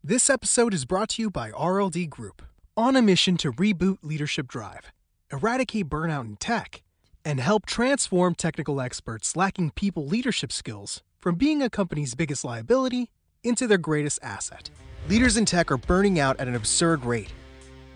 This episode is brought to you by RLD Group, on a mission to reboot leadership drive, eradicate burnout in tech, and help transform technical experts lacking people leadership skills from being a company's biggest liability into their greatest asset. Leaders in tech are burning out at an absurd rate.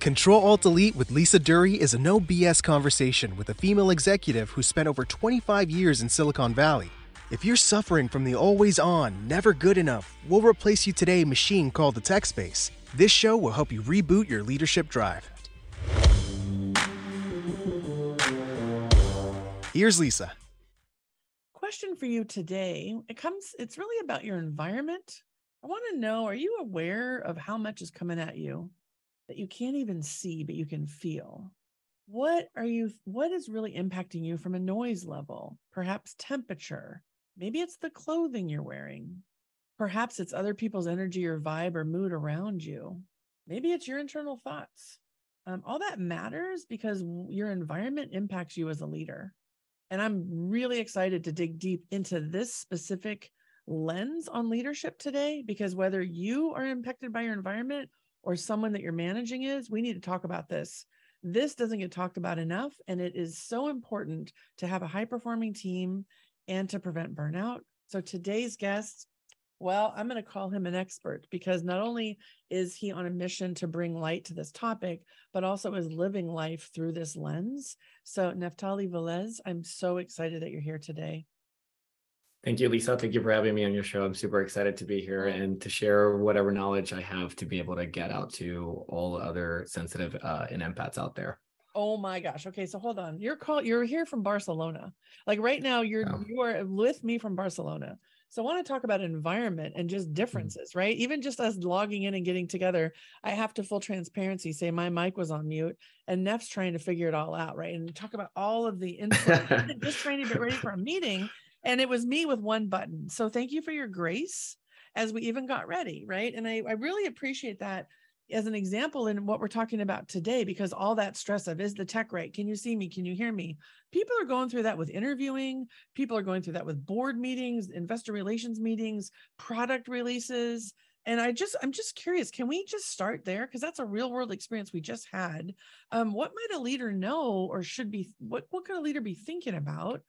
Ctrl Alt Delete with Lisa Duerre is a no BS conversation with a female executive who spent over 25 years in Silicon Valley. If you're suffering from the always on, never good enough, we'll replace you today machine called the tech space. This show will help you reboot your leadership drive. Here's Lisa. Question for you today. It's really about your environment. I want to know, are you aware of how much is coming at you that you can't even see, but you can feel? What is really impacting you from a noise level? Perhaps temperature. Maybe it's the clothing you're wearing. Perhaps it's other people's energy or vibe or mood around you. Maybe it's your internal thoughts. All that matters because your environment impacts you as a leader. And I'm really excited to dig deep into this specific lens on leadership today, because whether you are impacted by your environment or someone that you're managing is, we need to talk about this. This doesn't get talked about enough, and it is so important to have a high-performing team and to prevent burnout. So today's guest, well, I'm going to call him an expert, because not only is he on a mission to bring light to this topic, but also is living life through this lens. So Neftali Velez, I'm so excited that you're here today. Thank you, Lisa. Thank you for having me on your show. I'm super excited to be here and to share whatever knowledge I have to be able to get out to all other sensitive and empaths out there. Oh my gosh. Okay, so hold on. You're here from Barcelona. Like right now, you are with me from Barcelona. So I want to talk about environment and just differences, right? Even just us logging in and getting together, I have to full transparency say my mic was on mute and Neff's trying to figure it all out, right? And talk about all of the input, just trying to get ready for a meeting. And it was me with one button. So thank you for your grace as we even got ready, right? And I really appreciate that as an example in what we're talking about today, because all that stress of, is the tech right? Can you see me? Can you hear me? People are going through that with interviewing. People are going through that with board meetings, investor relations meetings, product releases. And I'm just curious, can we just start there? Because that's a real world experience we just had. What might a leader know, or what could a leader be thinking about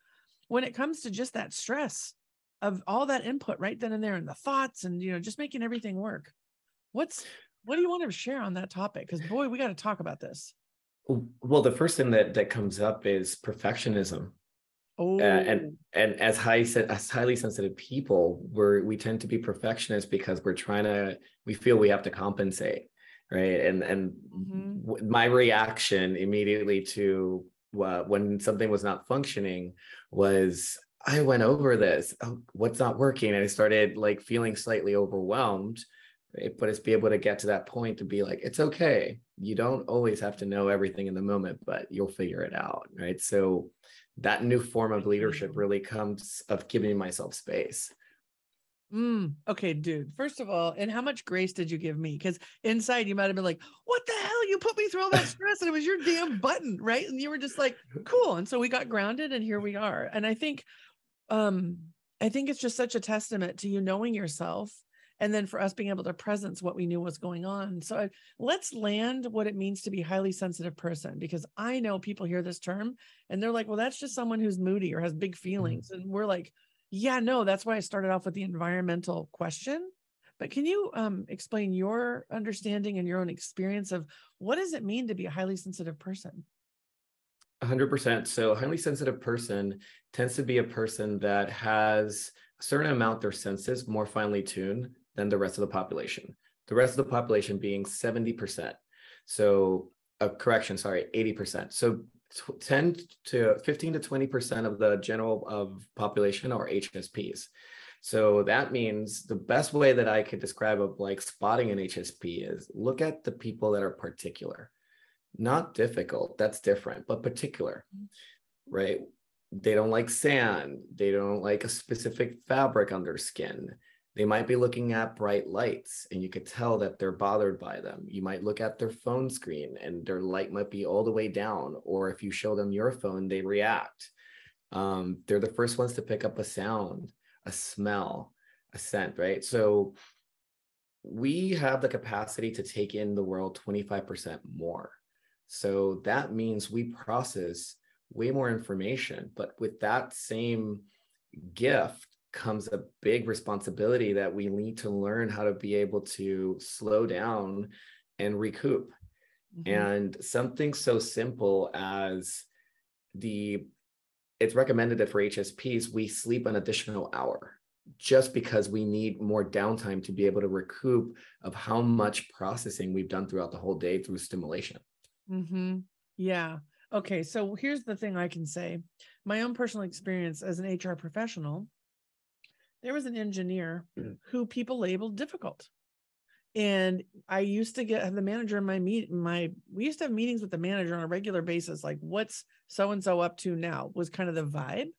when it comes to just that stress of all that input right then and there, and the thoughts and, just making everything work? What do you want to share on that topic? Because boy, we got to talk about this. Well, the first thing that comes up is perfectionism. Oh, and as highly sensitive people, we tend to be perfectionists because we feel we have to compensate, right? And my reaction immediately to when something was not functioning was, I went over this. Oh, what's not working? And I started feeling slightly overwhelmed. But it's be able to get to that point to be like, it's okay. You don't always have to know everything in the moment, but you'll figure it out, right? So that new form of leadership really comes of giving myself space. Okay, dude. First of all, and how much grace did you give me? Because inside you might have been like, what the hell? You put me through all that stress and it was your damn button, right? And you were just like, cool. And so we got grounded and here we are. And I think it's just such a testament to you knowing yourself, and then for us being able to presence what we knew was going on. So let's land what it means to be a highly sensitive person, because I know people hear this term and they're like, well, that's just someone who's moody or has big feelings. And we're like, yeah, no, that's why I started off with the environmental question. But can you explain your understanding and your own experience of what does it mean to be a highly sensitive person? 100%. So a highly sensitive person tends to be a person that has a certain amount their senses more finely tuned than the rest of the population. The rest of the population being 70%. So, 80%. So 15 to 20% of the general population are HSPs. So that means the best way that I could describe spotting an HSP is look at the people that are particular. Not difficult, that's different, but particular, right? They don't like sand. They don't like a specific fabric on their skin. They might be looking at bright lights and you could tell that they're bothered by them. You might look at their phone screen and their light might be all the way down. Or if you show them your phone, they react. They're the first ones to pick up a sound, a smell, a scent, right? So we have the capacity to take in the world 25% more. So that means we process way more information, but with that same gift comes a big responsibility that we need to learn how to be able to slow down and recoup. And something so simple as it's recommended that for HSPs, we sleep an additional hour just because we need more downtime to be able to recoup of how much processing we've done throughout the whole day through stimulation. Yeah. Okay. So here's the thing I can say. My own personal experience as an HR professional, there was an engineer who people labeled difficult. And I used to have the manager in we used to have meetings with the manager on a regular basis, like what's so-and-so up to now was kind of the vibe.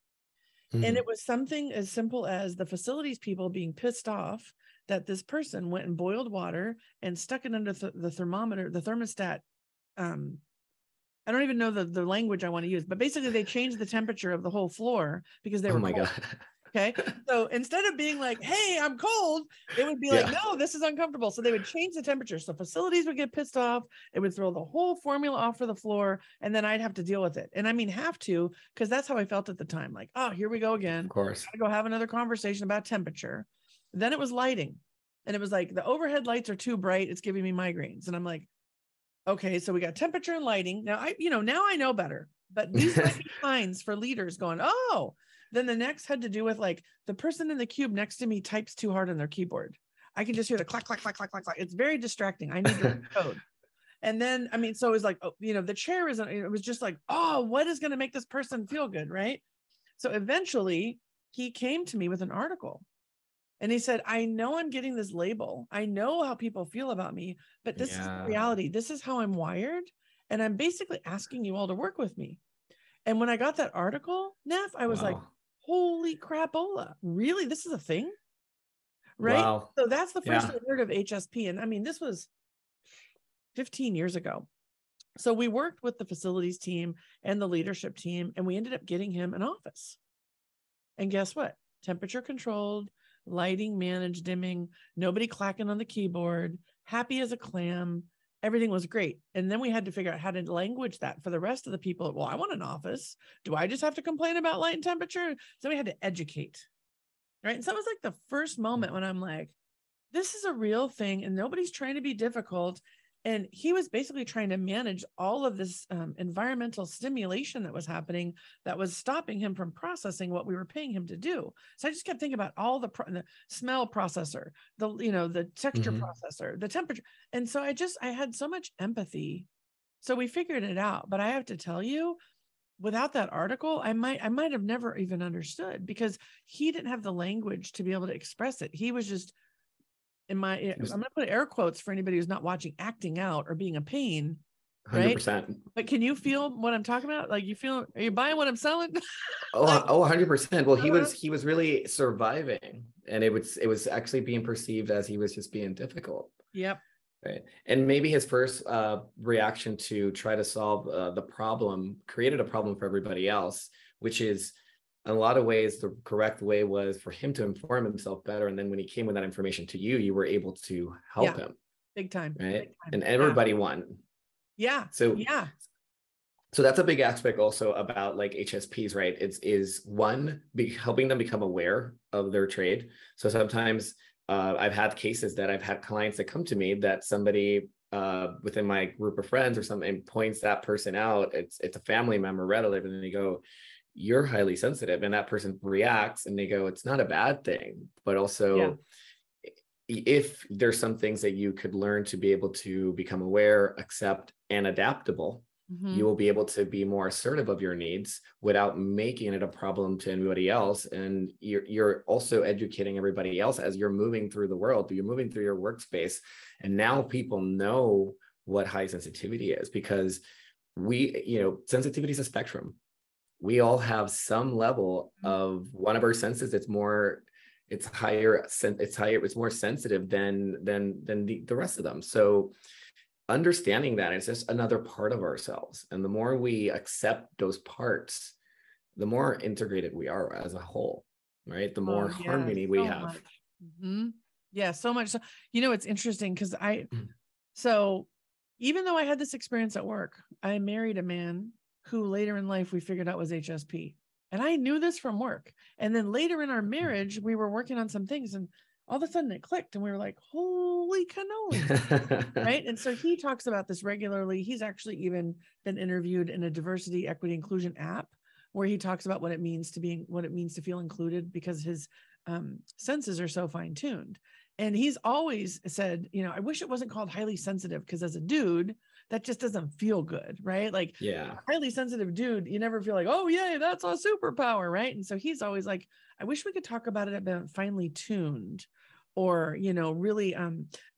And it was something as simple as the facilities people being pissed off that this person went and boiled water and stuck it under the thermometer, the thermostat. I don't even know the language I want to use, but basically they changed the temperature of the whole floor because they were cold. God. Okay. So instead of being like, hey, I'm cold, it would be like, no, this is uncomfortable. So they would change the temperature. So facilities would get pissed off. It would throw the whole formula off for the floor. And then I'd have to deal with it. And I mean, have to, because that's how I felt at the time. Like, oh, here we go again. Of course. Gotta go have another conversation about temperature. Then it was lighting. And it was like, the overhead lights are too bright. It's giving me migraines. And I'm like, okay, so we got temperature and lighting. Now now I know better, but these might be signs for leaders going, oh. Then the next had to do with like the person in the cube next to me types too hard on their keyboard. I can just hear the clack, clack, clack, clack, clack, clack. It's very distracting. I need to read code. And then, I mean, so it was like, the chair isn't, it was just like, oh, what is going to make this person feel good, right? So eventually he came to me with an article and he said, I know I'm getting this label. I know how people feel about me, but this is the reality. This is how I'm wired. And I'm basically asking you all to work with me. And when I got that article, Neff, I was like, holy crapola, really? This is a thing? Right? Wow. So that's the first I heard of HSP. And I mean, this was 15 years ago. So we worked with the facilities team and the leadership team, and we ended up getting him an office. And guess what? Temperature controlled, lighting managed, dimming, nobody clacking on the keyboard, happy as a clam. Everything was great. And then we had to figure out how to language that for the rest of the people. Well, I want an office. Do I just have to complain about light and temperature? So we had to educate, right? And so it was like the first moment when I'm like, this is a real thing and nobody's trying to be difficult. And he was basically trying to manage all of this environmental stimulation that was happening that was stopping him from processing what we were paying him to do. So I just kept thinking about all the smell processor, the texture processor, the temperature. And so I had so much empathy. So we figured it out. But I have to tell you, without that article, I might have never even understood because he didn't have the language to be able to express it. He was just, I'm going to put air quotes for anybody who's not watching, acting out or being a pain, right? 100%. But can you feel what I'm talking about? Like are you buying what I'm selling? 100%. Well, he was really surviving, and it was actually being perceived as he was just being difficult. Yep. Right. And maybe his first reaction to try to solve the problem created a problem for everybody else, which is in a lot of ways, the correct way was for him to inform himself better. And then when he came with that information to you, you were able to help him. Big time. Right. Big time. And everybody won. Yeah. So that's a big aspect also about like HSPs, right? Is one, helping them become aware of their trade. So sometimes I've had cases that I've had clients that come to me that somebody within my group of friends or something points that person out. It's a family member, relative, and they go, you're highly sensitive. And that person reacts and they go, it's not a bad thing, but also if there's some things that you could learn to be able to become aware, accept, and adaptable, you will be able to be more assertive of your needs without making it a problem to anybody else. And you're also educating everybody else as you're moving through the world, you're moving through your workspace. And now people know what high sensitivity is because sensitivity is a spectrum. We all have some level of one of our senses. It's more sensitive than the rest of them. So understanding that it's just another part of ourselves. And the more we accept those parts, the more integrated we are as a whole, right? The more harmony we have. Yeah, so much. So, it's interesting because Mm. so even though I had this experience at work, I married a man who later in life we figured out was HSP. And I knew this from work. And then later in our marriage, we were working on some things and all of a sudden it clicked and we were like, holy cannoli. Right. And so he talks about this regularly. He's actually even been interviewed in a diversity, equity, inclusion app where he talks about what it means to feel included because his senses are so fine tuned. And he's always said, I wish it wasn't called highly sensitive because as a dude, that just doesn't feel good, right? Like Yeah. a highly sensitive dude, you never feel like, oh, yay, that's a superpower, right? And so he's always like, I wish we could talk about it about finely tuned or, really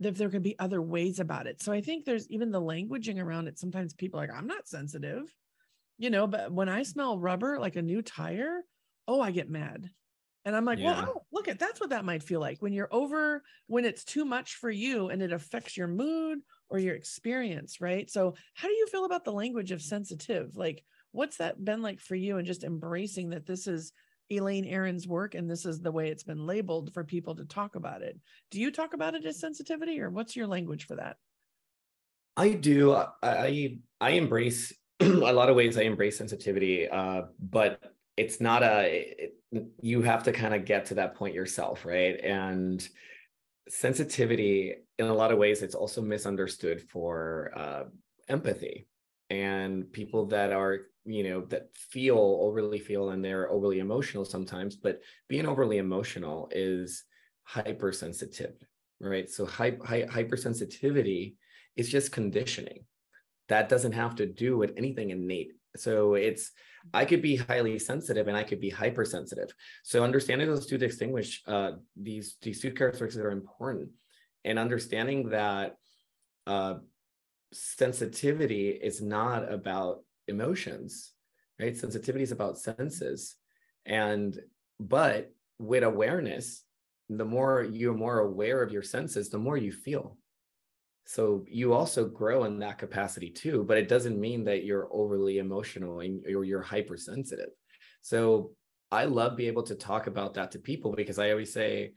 if there could be other ways about it. So I think there's even the languaging around it. Sometimes people are like, I'm not sensitive, but when I smell rubber, like a new tire, oh, I get mad. And I'm like, Yeah. well, look that's what that might feel like when it's too much for you and it affects your mood or your experience, right? So how do you feel about the language of sensitive? Like, what's that been like for you and just embracing that this is Elaine Aron's work and this is the way it's been labeled for people to talk about it? Do you talk about it as sensitivity or what's your language for that? I do. I embrace a lot of ways. I embrace sensitivity, but it's not you have to kind of get to that point yourself, right? And sensitivity, in a lot of ways, it's also misunderstood for empathy, and people that are that overly feel and they're overly emotional sometimes. But being overly emotional is hypersensitive, right? So hypersensitivity is just conditioning. That doesn't have to do with anything innate. So I could be highly sensitive and I could be hypersensitive. So understanding those two distinguish these two characteristics are important, and understanding that sensitivity is not about emotions, right? Sensitivity is about senses, but with awareness, the more you're more aware of your senses, the more you feel. So you also grow in that capacity too, but it doesn't mean that you're overly emotional or you're hypersensitive. So I love being able to talk about that to people because I always say,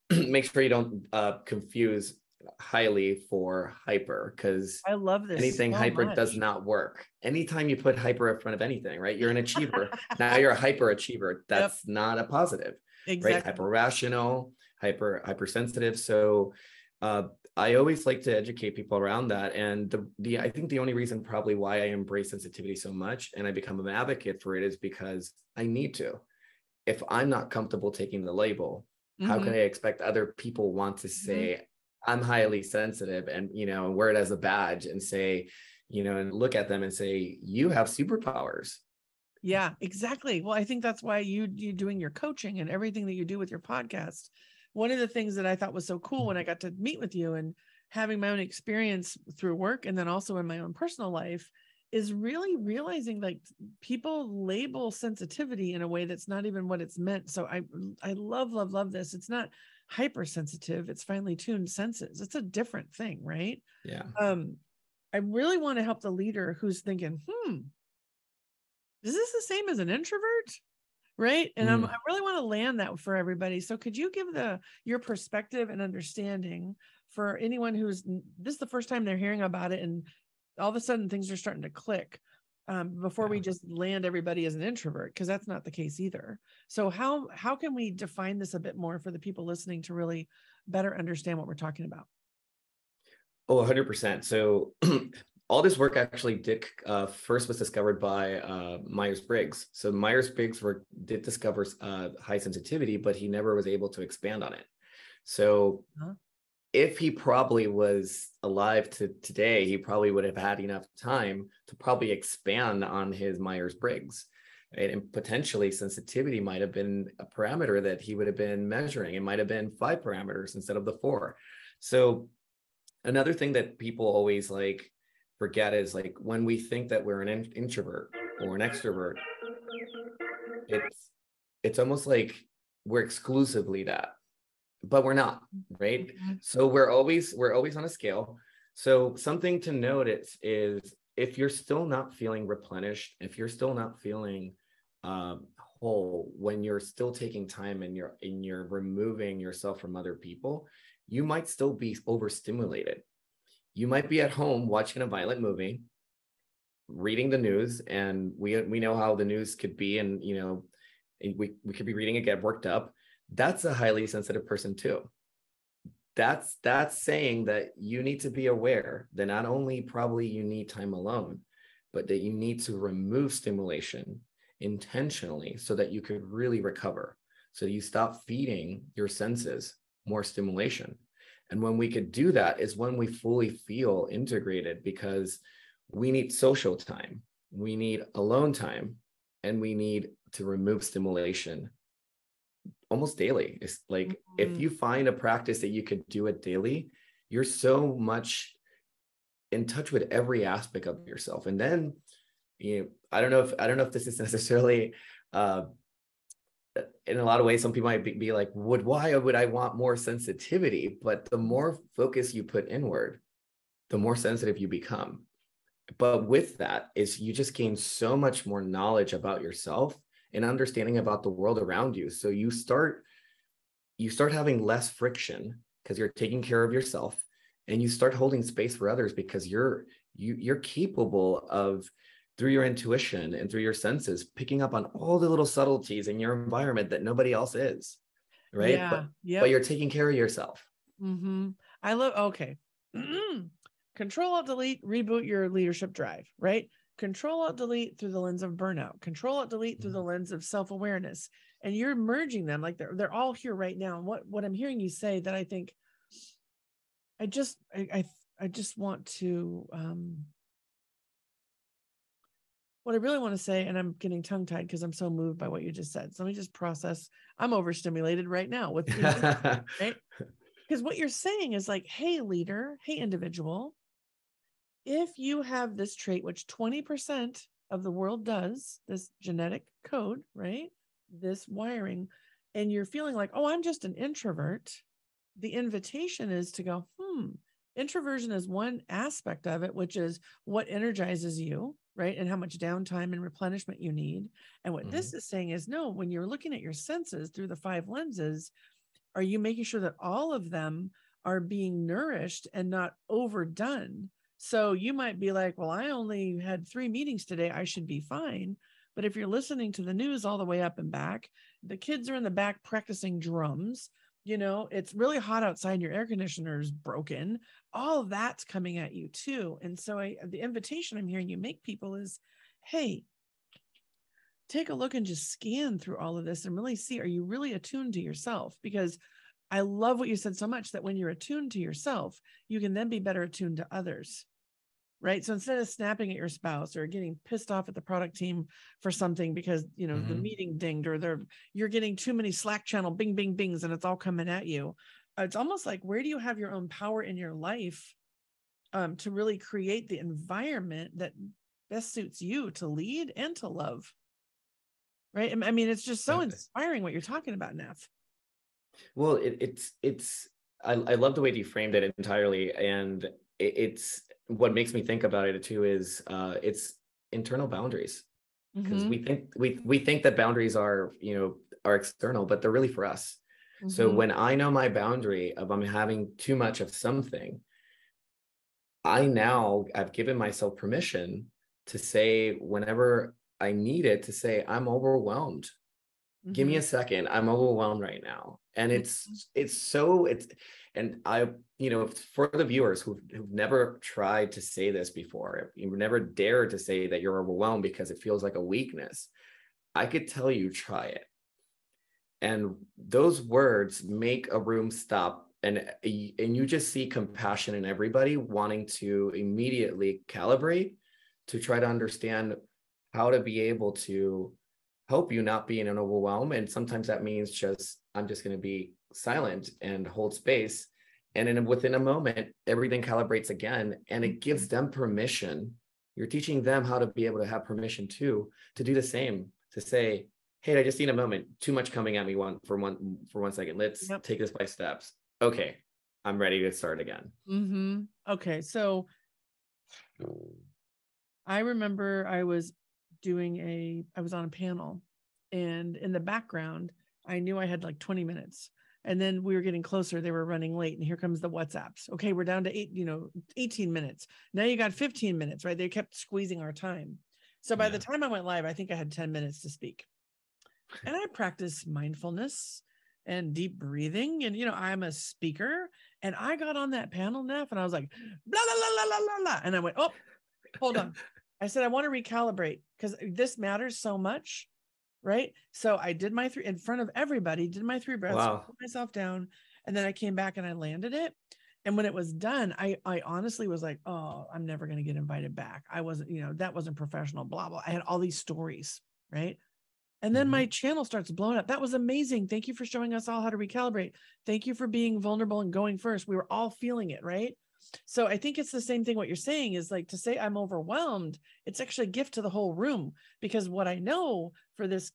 make sure you don't confuse highly for hyper, because I love this anything so hyper much. does not work. Anytime you put hyper in front of anything, right? You're an achiever. Now you're a hyper achiever. That's not a positive, exactly. Right? Hyper rational, hypersensitive. So I always like to educate people around that. And I think the only reason probably why I embrace sensitivity so much and I become an advocate for it is because I need to. If I'm not comfortable taking the label, how can I expect other people want to say, I'm highly sensitive and, wear it as a badge and say, and look at them and say, you have superpowers. Yeah, exactly. Well, I think that's why you doing your coaching and everything that you do with your podcast. One of the things that I thought was so cool when I got to meet with you and having my own experience through work and then also in my own personal life is really realizing like people label sensitivity in a way that's not even what it's meant. So I love this. It's not hypersensitive. It's finely tuned senses. It's a different thing, right? Yeah. I really want to help the leader who's thinking, is this the same as an introvert? Right. And I really want to land that for everybody. So could you give your perspective and understanding for anyone this is the first time they're hearing about it and all of a sudden things are starting to click before we just land everybody as an introvert, because that's not the case either. So how can we define this a bit more for the people listening to really better understand what we're talking about? Oh, 100%. So all this work actually first was discovered by Myers-Briggs. So Myers-Briggs did discover high sensitivity, but he never was able to expand on it. So if he probably was alive today, he probably would have had enough time to probably expand on his Myers-Briggs. Right? And potentially sensitivity might have been a parameter that he would have been measuring. It might have been 5 parameters instead of the 4. So another thing that people always forget is when we think that we're an introvert or an extrovert, it's almost like we're exclusively that, but we're not, right? So we're always on a scale. So something to notice is if you're still not feeling replenished, if you're still not feeling whole, when you're still taking time and you're removing yourself from other people, you might still be overstimulated. You might be at home watching a violent movie, reading the news, and we know how the news could be, and we could be reading it, get worked up. That's a highly sensitive person too. That's saying that you need to be aware that not only probably you need time alone, but that you need to remove stimulation intentionally so that you could really recover. So you stop feeding your senses more stimulation. And when we could do that is when we fully feel integrated, because we need social time, we need alone time, and we need to remove stimulation almost daily. It's like, if you find a practice that you could do it daily, you're so much in touch with every aspect of yourself. And then, I don't know if this is necessarily, in a lot of ways, some people might be like, why would I want more sensitivity? But the more focus you put inward, the more sensitive you become. But with that is you just gain so much more knowledge about yourself and understanding about the world around you. So you start having less friction because you're taking care of yourself, and you start holding space for others because you're capable of, through your intuition and through your senses, picking up on all the little subtleties in your environment that nobody else is, right? Yeah. But you're taking care of yourself. I love, okay. Control Alt Delete, reboot your leadership drive, right? Control Alt Delete through the lens of burnout, Control Alt Delete through the lens of self-awareness. And you're merging them like they're all here right now. And what I'm hearing you say that I think I just want to, what I really want to say, and I'm getting tongue tied because I'm so moved by what you just said. So let me just process. I'm overstimulated right now with, right? Because what you're saying is like, hey, leader, hey, individual, if you have this trait, which 20% of the world does, this genetic code, right? This wiring, and you're feeling like, oh, I'm just an introvert. The invitation is to go, introversion is one aspect of it, which is what energizes you, right? And how much downtime and replenishment you need. And what this is saying is, no, when you're looking at your senses through the 5 lenses, are you making sure that all of them are being nourished and not overdone? So you might be like, well, I only had 3 meetings today, I should be fine. But if you're listening to the news all the way up and back, the kids are in the back practicing drums, it's really hot outside, your air conditioner is broken, all that's coming at you too. And so the invitation I'm hearing you make people is, hey, take a look and just scan through all of this and really see, are you really attuned to yourself? Because I love what you said so much, that when you're attuned to yourself, you can then be better attuned to others, right? So instead of snapping at your spouse or getting pissed off at the product team for something because, the meeting dinged, or you're getting too many Slack channel bing, bing, bings, and it's all coming at you. It's almost like, where do you have your own power in your life to really create the environment that best suits you to lead and to love? Right. I mean, it's just so inspiring what you're talking about, Neff. Well, I love the way you framed it entirely. And it's what makes me think about it too is it's internal boundaries, because we think that boundaries are external, but they're really for us. So when I know my boundary of I'm having too much of something, I've given myself permission to say, whenever I need it, to say, I'm overwhelmed. Give me a second. I'm overwhelmed right now. And and I, for the viewers who've never tried to say this before, you never dared to say that you're overwhelmed because it feels like a weakness, I could tell you, try it. And those words make a room stop. And you just see compassion in everybody wanting to immediately calibrate to try to understand how to be able to help you not be in an overwhelm. And sometimes that means I'm just going to be silent and hold space. And then within a moment, everything calibrates again, and it gives them permission. You're teaching them how to be able to have permission too, to do the same, to say, hey, I just need a moment. Too much coming at me for one second. Let's take this by steps. Okay, I'm ready to start again. Okay, so I remember I was on a panel, and in the background, I knew I had like 20 minutes. And then we were getting closer. They were running late. And here comes the WhatsApps. Okay, we're down to 18 minutes. Now you got 15 minutes, right? They kept squeezing our time. So by the time I went live, I think I had 10 minutes to speak. And I practiced mindfulness and deep breathing. And, I'm a speaker. And I got on that panel, Neff, and I was like, blah, blah, blah, blah, blah, blah. And I went, oh, hold on. I said, I want to recalibrate because this matters so much. Right. So I did my in front of everybody, did my 3 breaths, put myself down. And then I came back and I landed it. And when it was done, I honestly was like, oh, I'm never going to get invited back. I wasn't, that wasn't professional, blah, blah. I had all these stories. Right. And then my channel starts blowing up. That was amazing. Thank you for showing us all how to recalibrate. Thank you for being vulnerable and going first. We were all feeling it. Right. So I think it's the same thing. What you're saying is like to say I'm overwhelmed. It's actually a gift to the whole room, because what I know for this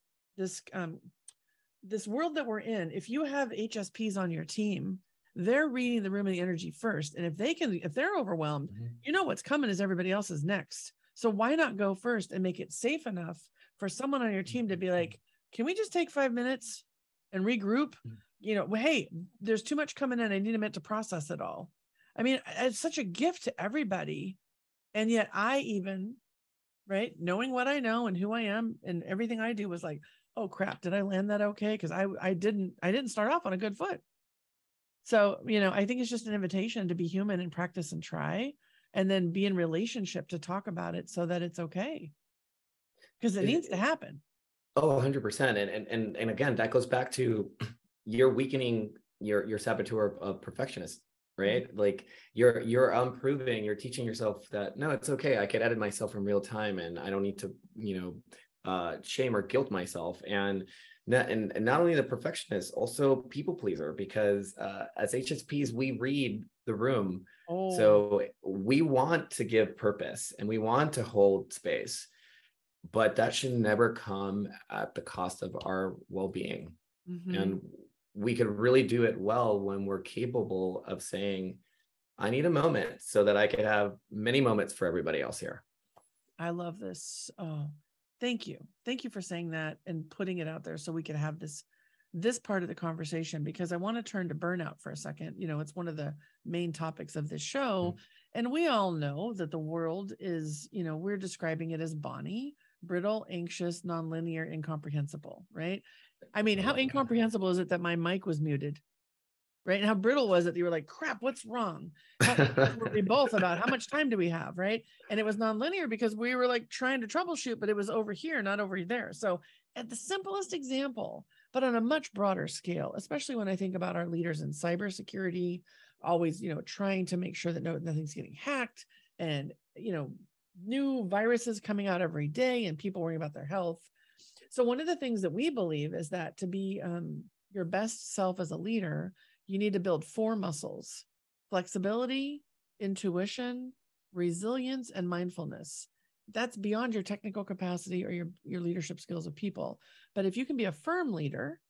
world that we're in, if you have HSPs on your team, they're reading the room and the energy first. And if they're overwhelmed, what's coming is everybody else is next. So why not go first and make it safe enough for someone on your team to be like, can we just take 5 minutes and regroup? Hey, there's too much coming in. I need a minute to process it all. I mean, it's such a gift to everybody. And yet I even, right, knowing what I know and who I am and everything I do was like, oh crap, did I land that okay? Because I didn't start off on a good foot. So, I think it's just an invitation to be human and practice and try, and then be in relationship to talk about it so that it's okay. Because it needs to happen. Oh, 100%. And again, that goes back to you're weakening your saboteur of perfectionist, right? Like you're improving, you're teaching yourself that, no, it's okay. I could edit myself in real time and I don't need to, shame or guilt myself. And not only the perfectionist, also people pleaser, because as HSPs, we read the room. So we want to give purpose and we want to hold space, but that should never come at the cost of our well-being. And we could really do it well when we're capable of saying, I need a moment so that I could have many moments for everybody else here. I love this. Oh, thank you. Thank you for saying that and putting it out there so we can have this part of the conversation, because I want to turn to burnout for a second. It's one of the main topics of this show. And we all know that the world is, we're describing it as Bonnie, brittle, anxious, nonlinear, incomprehensible, right? I mean, how incomprehensible is it that my mic was muted, right? And how brittle was it that you were like, crap, what's wrong? How were we both about how much time do we have, right? And it was nonlinear because we were like trying to troubleshoot, but it was over here, not over there. So at the simplest example, but on a much broader scale, especially when I think about our leaders in cybersecurity, always, trying to make sure that nothing's getting hacked, and, new viruses coming out every day and people worrying about their health. So one of the things that we believe is that to be your best self as a leader, you need to build 4 muscles: flexibility, intuition, resilience, and mindfulness. That's beyond your technical capacity or your leadership skills of people. But if you can be a firm leader,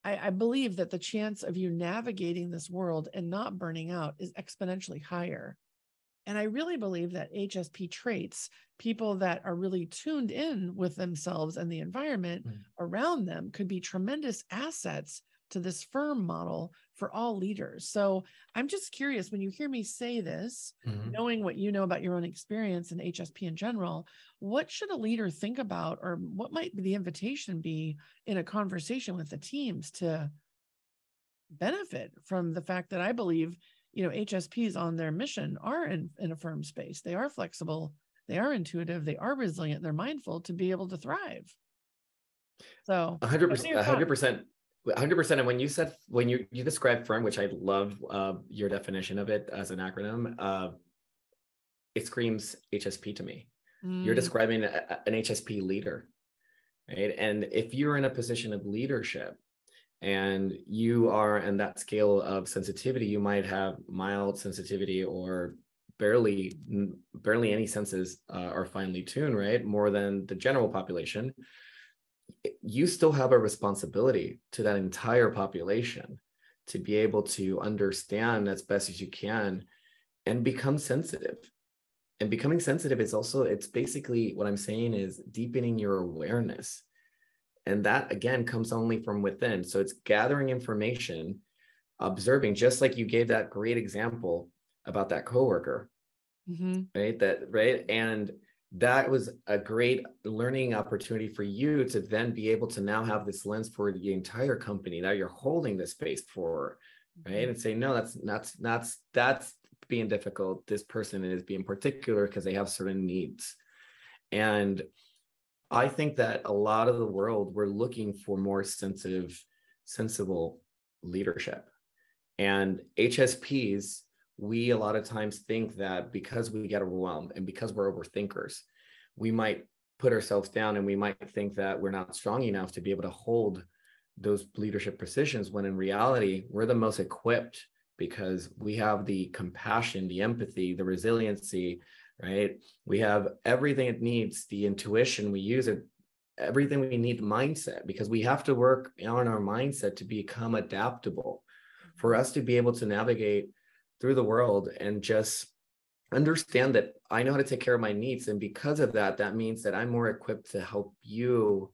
I believe that the chance of you navigating this world and not burning out is exponentially higher. And I really believe that HSP traits, people that are really tuned in with themselves and the environment around them, could be tremendous assets to this firm model for all leaders. So I'm just curious, when you hear me say this, knowing what you know about your own experience and HSP in general, what should a leader think about, or what might the invitation be in a conversation with the teams to benefit from the fact that I believe, HSPs on their mission are in a firm space. They are flexible, they are intuitive, they are resilient, they're mindful to be able to thrive. So 100%. And when you described firm, which I love your definition of it as an acronym, it screams HSP to me. You're describing an HSP leader, right? And if you're in a position of leadership and you are in that scale of sensitivity, you might have mild sensitivity or barely any senses are finely tuned, right? More than the general population. You still have a responsibility to that entire population to be able to understand as best as you can and become sensitive. And becoming sensitive is also, it's basically what I'm saying is deepening your awareness. And that, again, comes only from within. So it's gathering information observing, just like you gave that great example about that coworker, right? And that was a great learning opportunity for you to then be able to now have this lens for the entire company. Now you're holding the space for, right? And say, no, that's being difficult. This person is being particular because they have certain needs. And I think that a lot of the world, we're looking for more sensible leadership. And HSPs, we a lot of times think that because we get overwhelmed and because we're overthinkers, we might put ourselves down and we might think that we're not strong enough to be able to hold those leadership positions, when in reality, we're the most equipped because we have the compassion, the empathy, the resiliency, right? We have everything it needs, the intuition, we use it, everything we need, mindset, because we have to work on our mindset to become adaptable, for us to be able to navigate through the world and just understand that I know how to take care of my needs. And because of that, that means that I'm more equipped to help you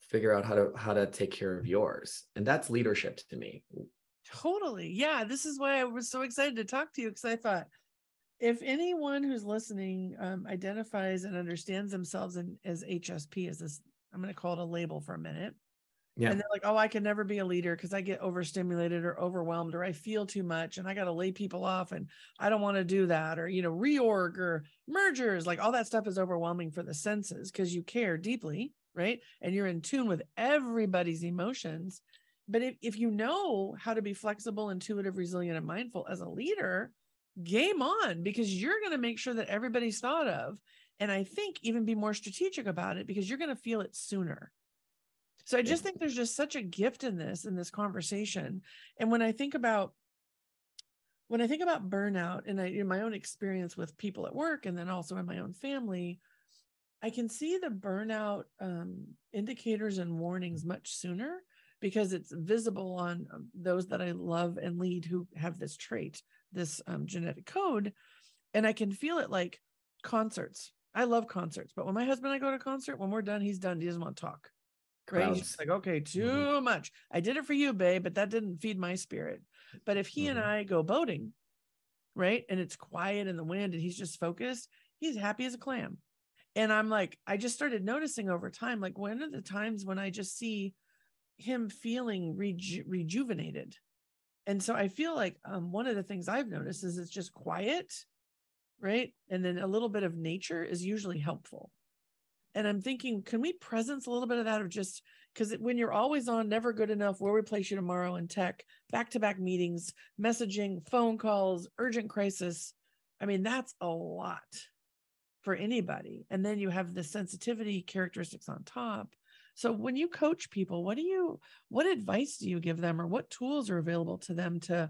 figure out how to take care of yours. And that's leadership to me. Totally. Yeah. This is why I was so excited to talk to you, because I thought, if anyone who's listening identifies and understands themselves as HSP, as this, I'm going to call it a label for a minute. Yeah. And they're like, oh, I can never be a leader because I get overstimulated or overwhelmed, or I feel too much and I got to lay people off and I don't want to do that. Or, reorg or mergers, like all that stuff is overwhelming for the senses because you care deeply, right? And you're in tune with everybody's emotions. But if you know how to be flexible, intuitive, resilient, and mindful as a leader, game on, because you're going to make sure that everybody's thought of. And I think even be more strategic about it because you're going to feel it sooner. So I just think there's just such a gift in this conversation. And when I think about burnout, and in my own experience with people at work, and then also in my own family, I can see the burnout indicators and warnings much sooner because it's visible on those that I love and lead who have this trait, this genetic code. And I can feel it like concerts. I love concerts, but when my husband and I go to a concert, when we're done, he's done. He doesn't want to talk. Right? He's just like, okay, too much. I did it for you, babe, but that didn't feed my spirit. But if he and I go boating, right, and it's quiet in the wind and he's just focused, he's happy as a clam. And I'm like, I just started noticing over time, like, when are the times when I just see him feeling rejuvenated? And so I feel like one of the things I've noticed is it's just quiet, right? And then a little bit of nature is usually helpful. And I'm thinking, can we presence a little bit of that, of just because when you're always on, never good enough, we'll replace you tomorrow in tech, back-to-back meetings, messaging, phone calls, urgent crisis. I mean, that's a lot for anybody. And then you have the sensitivity characteristics on top. So when you coach people, what advice do you give them, or what tools are available to them to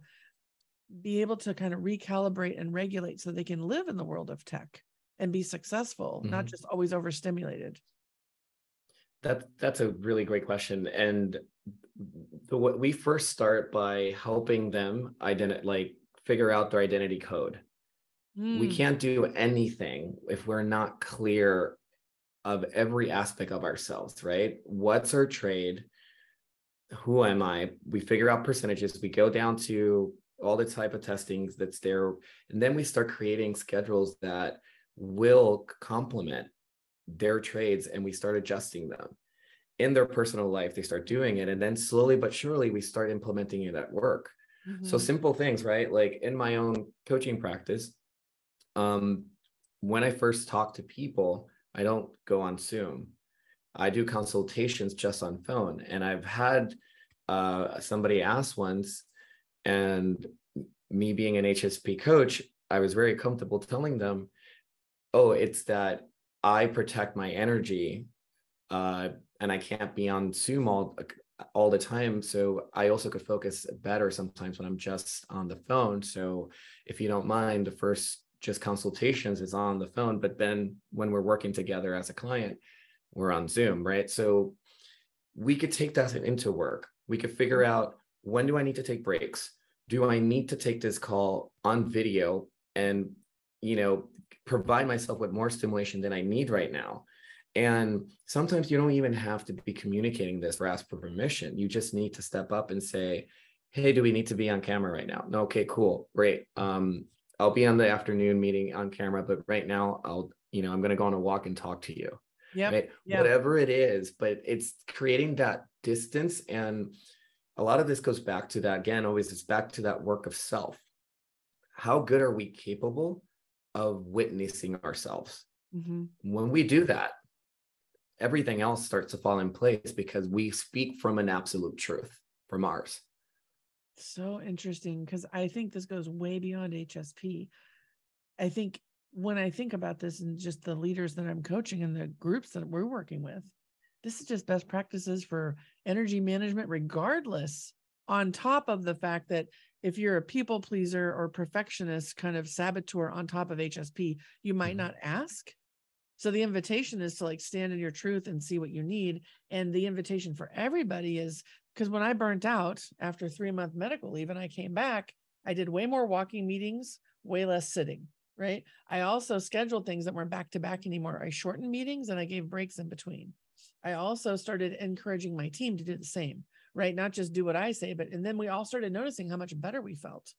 be able to kind of recalibrate and regulate so they can live in the world of tech and be successful, not just always overstimulated? That's a really great question. And we first start by helping them figure out their identity code. We can't do anything if we're not clear of every aspect of ourselves, right? What's our trade? Who am I? We figure out percentages. We go down to all the type of testings that's there. And then we start creating schedules that will complement their trades, and we start adjusting them in their personal life. They start doing it, and then slowly but surely we start implementing it at work. So simple things, right? Like in my own coaching practice, when I first talk to people, I don't go on Zoom. I do consultations just on phone. And I've had somebody ask once, and me being an HSP coach, I was very comfortable telling them, oh, it's that I protect my energy and I can't be on Zoom all the time. So I also could focus better sometimes when I'm just on the phone. So if you don't mind, the first just consultations is on the phone, but then when we're working together as a client, we're on Zoom, right? So we could take that into work. We could figure out, when do I need to take breaks? Do I need to take this call on video and, provide myself with more stimulation than I need right now? And sometimes you don't even have to be communicating this or ask for permission. You just need to step up and say, hey, do we need to be on camera right now? No, okay, cool, great. I'll be on the afternoon meeting on camera, but right now I'm going to go on a walk and talk to you. Yep. Right. Yep. Whatever it is, but it's creating that distance. And a lot of this goes back to that, again, always it's back to that work of self. How good are we capable of witnessing ourselves? Mm-hmm. When we do that, everything else starts to fall in place because we speak from an absolute truth, from ours. So interesting, because I think this goes way beyond HSP. I think when I think about this and just the leaders that I'm coaching and the groups that we're working with, this is just best practices for energy management, regardless, on top of the fact that if you're a people pleaser or perfectionist kind of saboteur on top of HSP, you might not ask. So the invitation is to like stand in your truth and see what you need. And the invitation for everybody is, because when I burnt out after 3-month medical leave and I came back, I did way more walking meetings, way less sitting, right? I also scheduled things that weren't back to back anymore. I shortened meetings and I gave breaks in between. I also started encouraging my team to do the same, right? Not just do what I say, and then we all started noticing how much better we felt.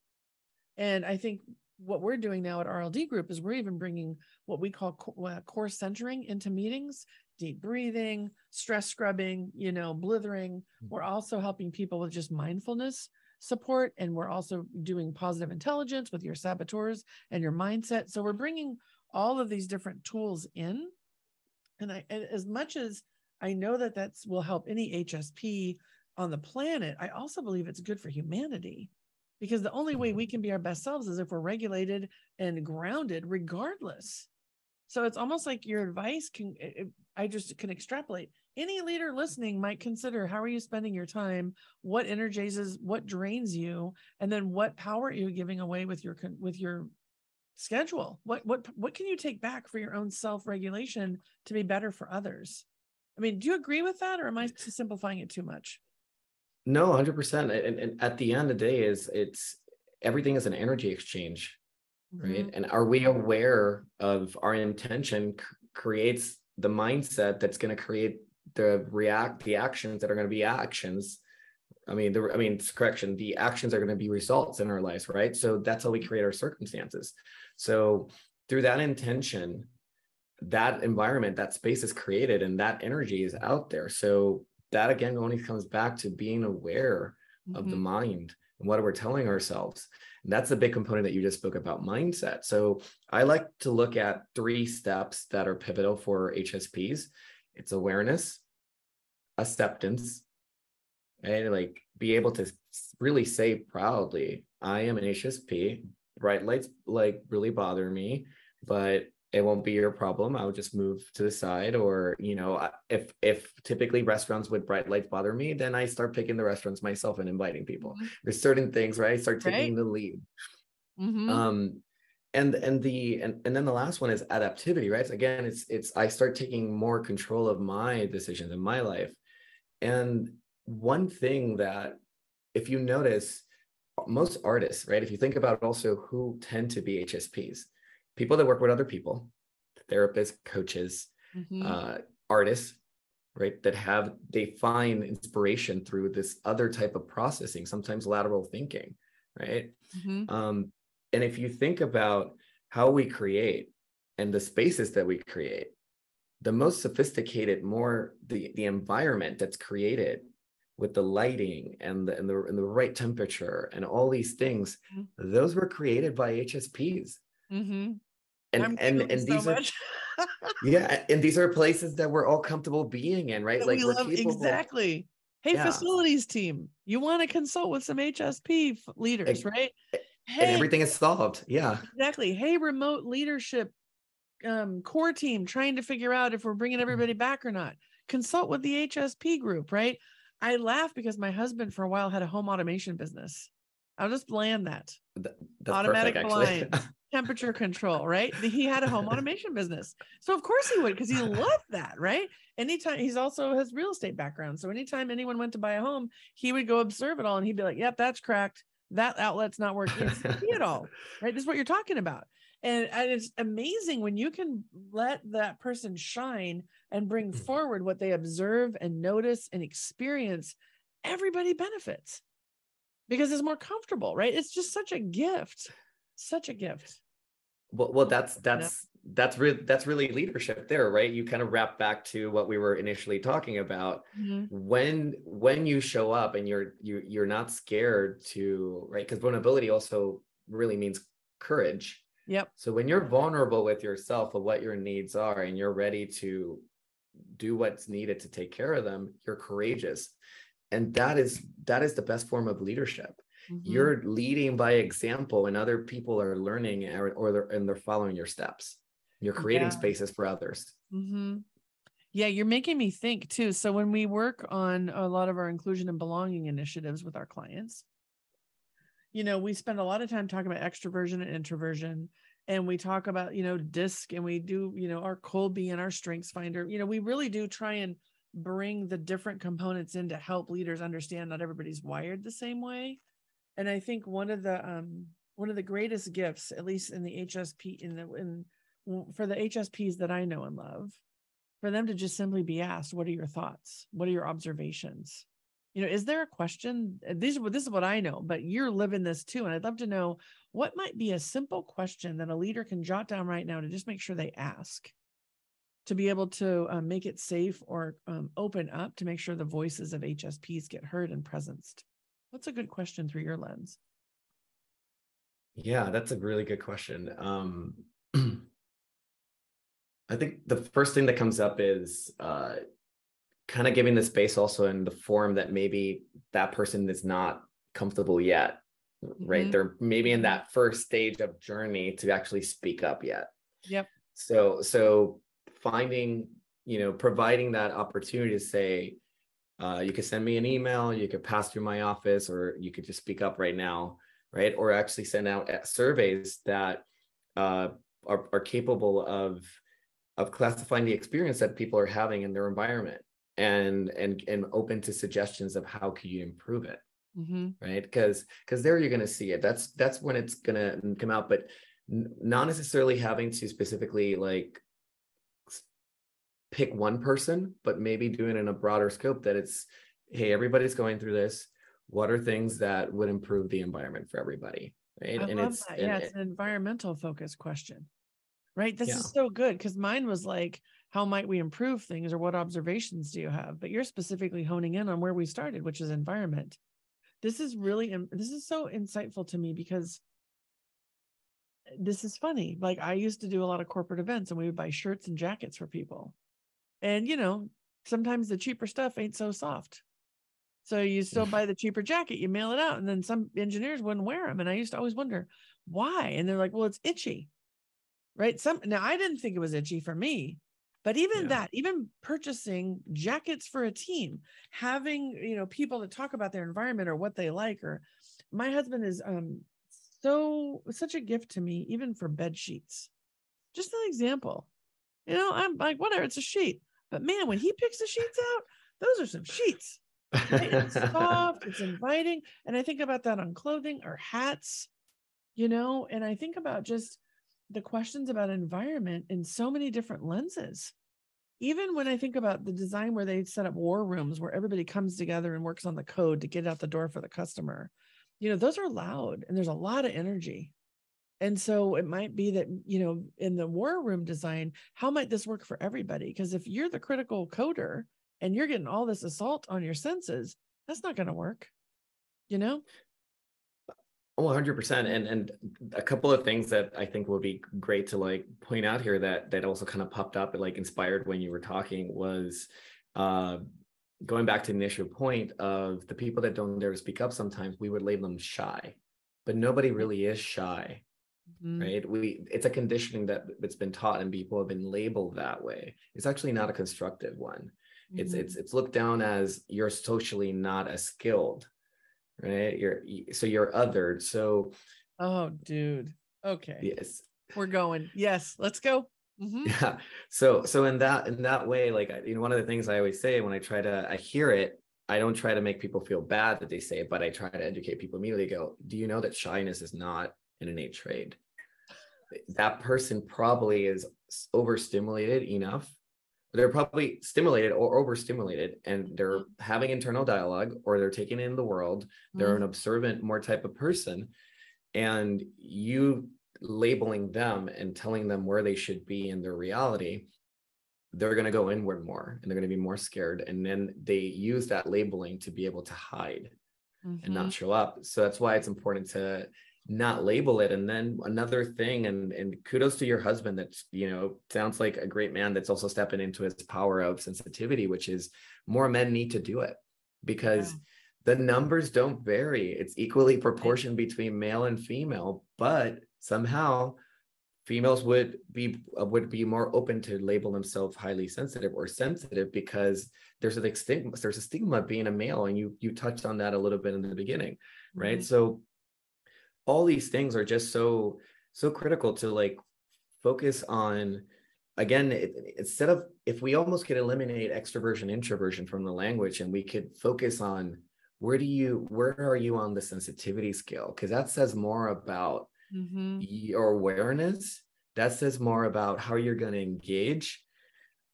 And I think what we're doing now at RLD Group is we're even bringing what we call core centering into meetings, deep breathing, stress scrubbing, blithering. We're also helping people with just mindfulness support. And we're also doing positive intelligence with your saboteurs and your mindset. So we're bringing all of these different tools in. And as much as I know that will help any HSP on the planet, I also believe it's good for humanity. Because the only way we can be our best selves is if we're regulated and grounded regardless. So it's almost like your advice I just can extrapolate. Any leader listening might consider, how are you spending your time? What energizes, what drains you? And then what power are you giving away with your schedule? What can you take back for your own self-regulation to be better for others? I mean, do you agree with that, or am I simplifying it too much? No, 100%. And at the end of the day, it's everything is an energy exchange, right? And are we aware of our intention creates the mindset that's going to create the actions that are going to be actions. The actions are going to be results in our lives, right? So that's how we create our circumstances. So through that intention, that environment, that space is created and that energy is out there. So that again only comes back to being aware of the mind and what we're telling ourselves. And that's a big component that you just spoke about, mindset. So I like to look at 3 steps that are pivotal for HSPs. It's awareness, acceptance, and like be able to really say proudly, I am an HSP. Bright lights like really bother me, but it won't be your problem. I'll just move to the side. Or, if typically restaurants with bright lights bother me, then I start picking the restaurants myself and inviting people. There's certain things, right? I start taking the lead. And then the last one is adaptivity, right? So again, it's I start taking more control of my decisions in my life. And one thing that, if you notice, most artists, right? If you think about also who tend to be HSPs, people that work with other people, therapists, coaches, artists, right? They find inspiration through this other type of processing, sometimes lateral thinking, right? And if you think about how we create and the spaces that we create, the most sophisticated, the environment that's created with the lighting and the right temperature and all these things, those were created by HSPs. And these are and these are places that we're all comfortable being in, right? Like we're capable. Exactly. Hey, facilities team, you want to consult with some HSP leaders, right? And everything is solved. Yeah, exactly. Hey, remote leadership core team trying to figure out if we're bringing everybody back or not. Consult with the HSP group, right? I laugh because my husband for a while had a home automation business. I'll just land that. That's automatic perfect, blinds, temperature control, right? He had a home automation business. So of course he would, because he loved that, right? Anytime, he's also has real estate background. So anytime anyone went to buy a home, he would go observe it all and he'd be like, yep, that's cracked. That outlet's not working. See it all, right? This is what you're talking about. And it's amazing when you can let that person shine and bring forward what they observe and notice and experience. Everybody benefits. because it's more comfortable, right? It's just such a gift, such a gift. Well, that's really leadership there, right? You kind of wrap back to what we were initially talking about. Mm-hmm. When you show up and you're not scared to, right? Because vulnerability also really means courage. Yep. So when you're vulnerable with yourself of what your needs are and you're ready to do what's needed to take care of them, you're courageous. And that is the best form of leadership. Mm-hmm. You're leading by example, and other people are learning and they're following your steps. You're creating spaces for others. Mm-hmm. Yeah, you're making me think too. So when we work on a lot of our inclusion and belonging initiatives with our clients, we spend a lot of time talking about extroversion and introversion. And we talk about, DISC, and we do, our Colby and our Strengths Finder. We really do try and bring the different components in to help leaders understand not everybody's wired the same way. And I think one of the greatest gifts, at least in the HSP, for the HSPs that I know and love, for them to just simply be asked, what are your thoughts? What are your observations? Is there a question? This is what I know, but you're living this too. And I'd love to know what might be a simple question that a leader can jot down right now to just make sure they ask, to be able to make it safe or open up to make sure the voices of HSPs get heard and presenced. What's a good question through your lens? Yeah, that's a really good question. I think the first thing that comes up is kind of giving the space also in the form that maybe that person is not comfortable yet, right? They're maybe in that first stage of journey to actually speak up yet. Yep. So finding, providing that opportunity to say, you could send me an email, you could pass through my office, or you could just speak up right now, right? Or actually send out surveys that are capable of classifying the experience that people are having in their environment, and open to suggestions of how can you improve it, right? Because there you're going to see it. That's when it's going to come out, but not necessarily having to specifically like pick one person, but maybe doing it in a broader scope, that it's, hey, everybody's going through this. What are things that would improve the environment for everybody, right? I love that. Yeah, it's an environmental focused question, right? This is so good, because mine was like, how might we improve things, or what observations do you have? But you're specifically honing in on where we started, which is environment. This is so insightful to me, because this is funny. Like, I used to do a lot of corporate events, and we would buy shirts and jackets for people. And, sometimes the cheaper stuff ain't so soft. So you still buy the cheaper jacket, you mail it out, and then some engineers wouldn't wear them. And I used to always wonder why. And they're like, well, it's itchy, right? Now I didn't think it was itchy for me, but even purchasing jackets for a team, having, people that talk about their environment or what they like, or my husband is such a gift to me, even for bed sheets. Just an example, I'm like, whatever, it's a sheet. But man, when he picks the sheets out, those are some sheets. Right? It's soft, it's inviting. And I think about that on clothing or hats, and I think about just the questions about environment in so many different lenses. Even when I think about the design where they set up war rooms where everybody comes together and works on the code to get out the door for the customer, those are loud and there's a lot of energy. And so it might be that, in the war room design, how might this work for everybody? Because if you're the critical coder and you're getting all this assault on your senses, that's not going to work, Oh, 100%. And a couple of things that I think will be great to like point out here that also kind of popped up and like inspired when you were talking was going back to the initial point of the people that don't dare to speak up. Sometimes we would label them shy, but nobody really is shy. Right? It's a conditioning that's been taught, and people have been labeled that way. It's actually not a constructive one. It's looked down as you're socially not as skilled, right? You're othered. So, oh, dude. Okay. Yes. We're going. Yes, let's go. Yeah. So in that way, like, one of the things I always say when I hear it, I don't try to make people feel bad that they say it, but I try to educate people immediately. Go, do you know that shyness is not an innate trait? That person probably is overstimulated enough, they're probably stimulated or overstimulated, and they're having internal dialogue, or they're taking in the world. They're an observant, more type of person. And you labeling them and telling them where they should be in their reality, they're going to go inward more, and they're going to be more scared. And then they use that labeling to be able to hide and not show up. So that's why it's important to not label it. And then another thing, and kudos to your husband, that's, you know, sounds like a great man that's also stepping into his power of sensitivity, which is more men need to do it, because the numbers don't vary. It's equally proportioned between male and female, but somehow females would be more open to label themselves highly sensitive or sensitive, because there's a stigma being a male, and you touched on that a little bit in the beginning, right? So all these things are just so critical to like focus on. Again, instead of, if we almost could eliminate extroversion, introversion from the language, and we could focus on where are you on the sensitivity scale, because that says more about your awareness. That says more about how you're going to engage,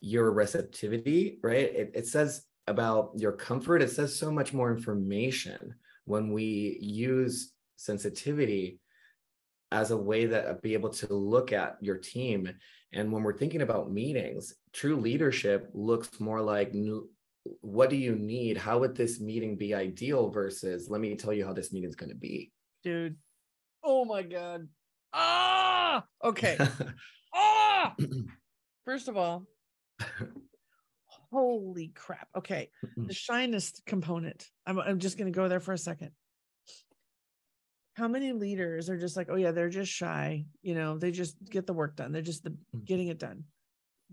your receptivity, right? It says about your comfort. It says so much more information when we use sensitivity as a way that be able to look at your team. And when we're thinking about meetings, true leadership looks more like, what do you need? How would this meeting be ideal versus, let me tell you how this meeting is going to be. Dude. Oh my God. Okay. First of all, holy crap. Okay. The shyness component. I'm just going to go there for a second. How many leaders are just like, oh yeah, they're just shy. You know, they just get the work done. They're just getting it done.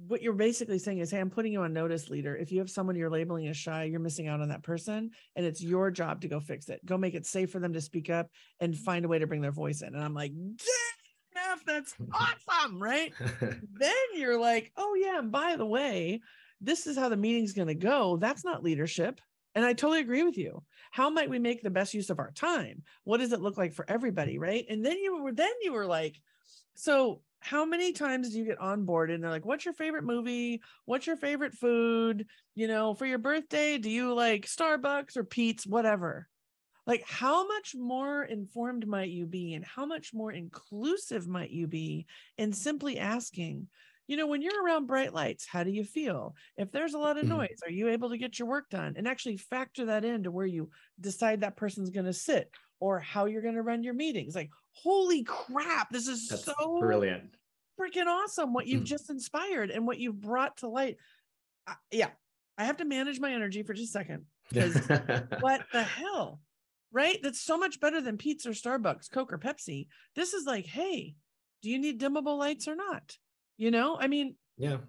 What you're basically saying is, hey, I'm putting you on notice, leader. If you have someone you're labeling as shy, you're missing out on that person. And it's your job to go fix it. Go make it safe for them to speak up and find a way to bring their voice in. And I'm like, Neff, that's awesome, right? Then you're like, oh yeah, and by the way, this is how the meeting's going to go. That's not leadership. And I totally agree with you. How might we make the best use of our time? What does it look like for everybody, right? And then you were like, so how many times do you get on board and they're like, what's your favorite movie? What's your favorite food? You know, for your birthday, do you like Starbucks or Pete's, whatever? Like, how much more informed might you be, and how much more inclusive might you be in simply asking, you know, when you're around bright lights, how do you feel? If there's a lot of noise, are you able to get your work done? And actually factor that into where you decide that person's going to sit, or how you're going to run your meetings. Like, holy crap, this is That's so brilliant, freaking awesome what you've just inspired and what you've brought to light. Yeah, I have to manage my energy for just a second, because what the hell, right? That's so much better than Pete's or Starbucks, Coke or Pepsi. This is like, hey, do you need dimmable lights or not? You know, I mean, yeah.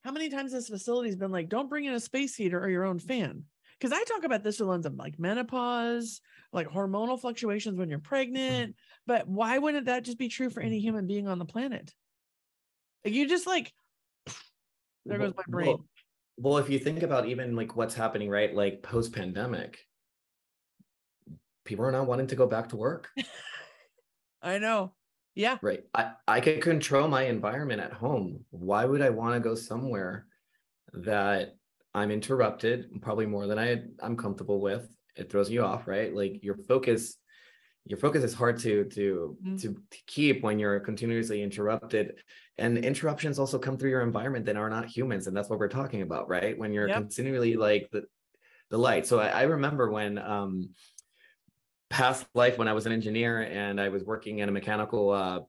How many times this facility has been like, don't bring in a space heater or your own fan? Because I talk about this with lens of like menopause, like hormonal fluctuations when you're pregnant. But why wouldn't that just be true for any human being on the planet? Like, you just like, there goes my brain. Well, if you think about even like what's happening, right? Like post-pandemic, people are not wanting to go back to work. I know. Yeah. Right. I could control my environment at home. Why would I want to go somewhere that I'm interrupted, probably more than I'm comfortable with? It throws you off, right? Like your focus is hard to keep when you're continuously interrupted. And interruptions also come through your environment that are not humans. And that's what we're talking about, right? When you're continually like the light. So I remember when past life, when I was an engineer and I was working in a mechanical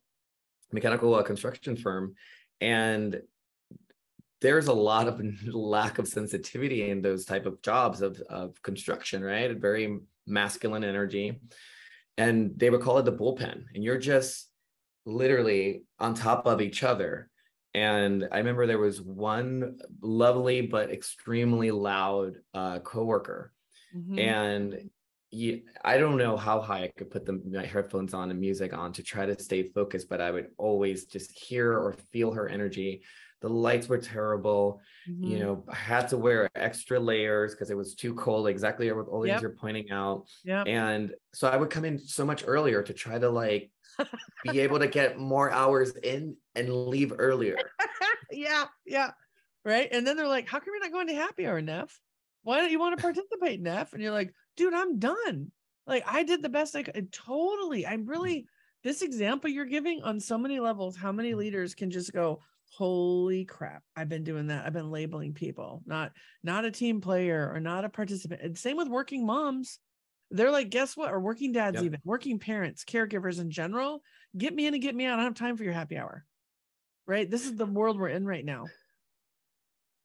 construction firm, and there's a lot of lack of sensitivity in those type of jobs of construction, right? A very masculine energy, and they would call it the bullpen, and you're just literally on top of each other. And I remember there was one lovely but extremely loud coworker, and I don't know how high I could put my headphones on and music on to try to stay focused, but I would always just hear or feel her energy. The lights were terrible. You know, I had to wear extra layers because it was too cold, exactly what all these you're pointing out. And so I would come in so much earlier to try to like be able to get more hours in and leave earlier. Yeah. right? And then they're like, how come you're not going to happy hour, Neff? Why don't you want to participate, Neff? And you're like, dude, I'm done. Like, I did the best I could. Totally. I'm really, this example you're giving on so many levels, how many leaders can just go, holy crap, I've been doing that. I've been labeling people, not a team player or not a participant. And same with working moms. They're like, guess what? Or working dads, even working parents, caregivers in general, get me in and get me out. I don't have time for your happy hour. Right? This is the world we're in right now.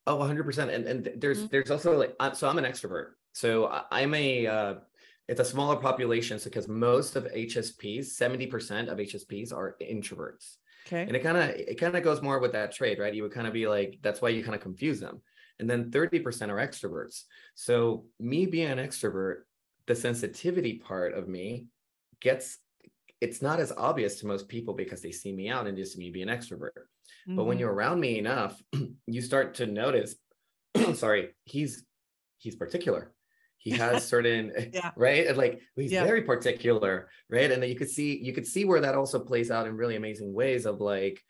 Oh, 100%. And there's also like, so I'm an extrovert. So I'm it's a smaller population. So because most of HSPs, 70% of HSPs are introverts. Okay. And it kind of goes more with that trait, right? You would kind of be like, that's why you kind of confuse them. And then 30% are extroverts. So me being an extrovert, the sensitivity part of me it's not as obvious to most people because they see me out and just me being an extrovert. But when you're around me enough, you start to notice, sorry, he's particular. He has certain, right? And like, he's very particular, right? And then you could see where that also plays out in really amazing ways of like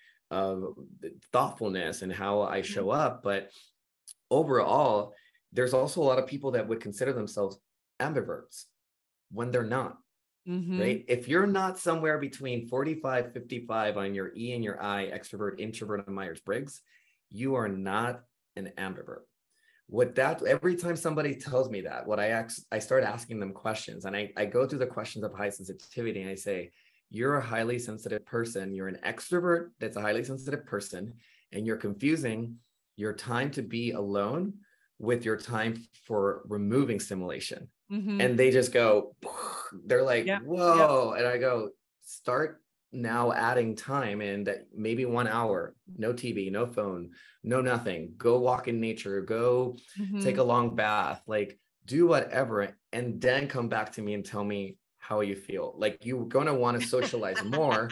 thoughtfulness and how I show up. But overall, there's also a lot of people that would consider themselves ambiverts when they're not. Right? If you're not somewhere between 45, 55 on your E and your I, extrovert, introvert, and Myers-Briggs, you are not an ambivert. Every time somebody tells me that, I start asking them questions, and I go through the questions of high sensitivity, and I say, you're a highly sensitive person. You're an extrovert that's a highly sensitive person, and you're confusing your time to be alone with your time for removing stimulation. And they just go, they're like, whoa. And I go, start now adding time in that maybe 1 hour, no TV, no phone, no nothing. Go walk in nature, go take a long bath, like do whatever. And then come back to me and tell me how you feel. Like you're going to want to socialize more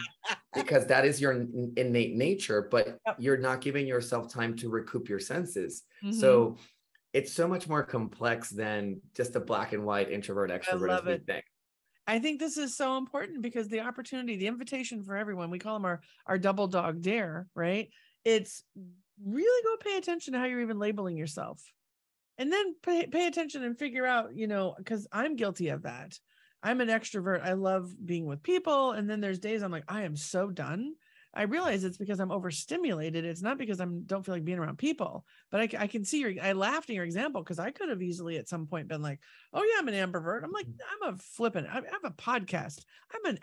because that is your innate nature, but you're not giving yourself time to recoup your senses. So it's so much more complex than just a black and white introvert extrovert as we think. I think this is so important because the opportunity, the invitation for everyone, we call them our double dog dare, right? It's really go pay attention to how you're even labeling yourself. And then pay attention and figure out, because I'm guilty of that. I'm an extrovert. I love being with people. And then there's days I'm like, I am so done. I realize it's because I'm overstimulated. It's not because I don't feel like being around people, but I can see I laughed at your example because I could have easily at some point been like, oh yeah, I'm an ambivert. I'm like, I'm a flippant. I have a podcast.